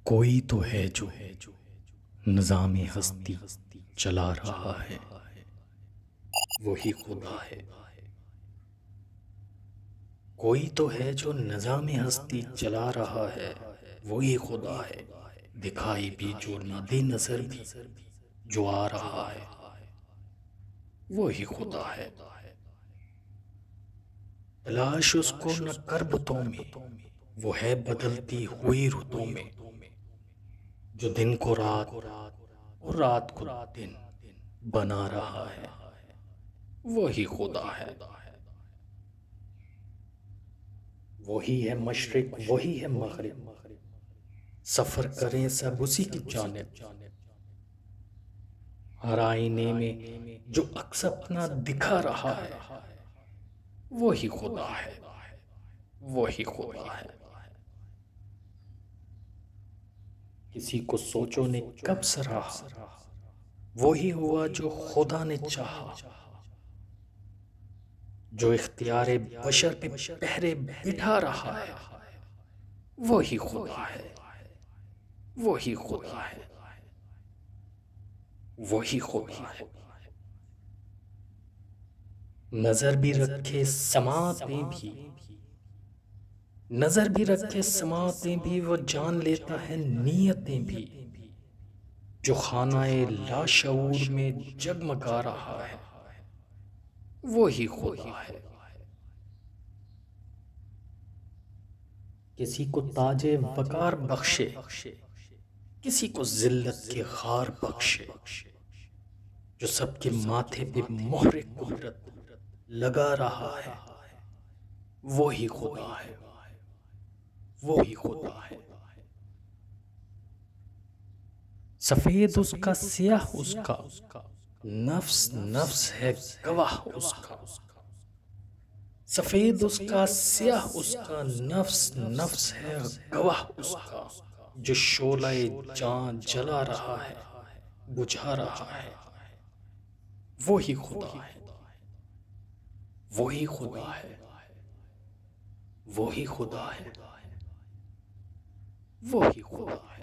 कोई तो है जो निज़ामे हस्ती चला रहा है, वही खुदा है। कोई तो है जो निज़ामे हस्ती चला रहा है, वही खुदा है। दिखाई भी जो मद्दे नजर भी जो आ रहा है, वही खुदा है। तलाश उसको न कर बुतों में, वो है बदलती हुई रुतों में। जो दिन को रात और रात को दिन बना रहा है, वही खुदा है। वही है मशरिक, वही है मगरिब, सफर करें सब उसी की जानिब। हर आईने में जो अक्स अपना दिखा रहा है, वही खुदा है, वही खुदा है। किसी को सोचो ने कब सराहा, वही हुआ जो खुदा ने चाहा। जो इख्तियारे बशर पे पहरे बिठा रहा है, वही खुदा है, वही खुदा है, वही खुदा है। नजर भी रखे समातें भी, नजर भी रखे समातें भी, वो जान लेता है नीयतें भी। जो खानाए लाशऊर में जगमगा रहा है, वही खुदा है। किसी को ताजे वकार बख्शे, किसी को जिल्लत के खार बख्शे। जो सबके माथे पे मोहरे कुदरत लगा रहा है, वही खुदा है, वही खुदा है। सफेद उसका सियाह उसका, नफ्स नफ्स है गवाह उसका। सफेद उसका सियाह उसका, नफ्स नफ्स है गवाह उसका। जो शोलाए जान जला रहा है, बुझा रहा है, वही खुदा है, वही खुदा है, वही खुदा है, वही खुदा है।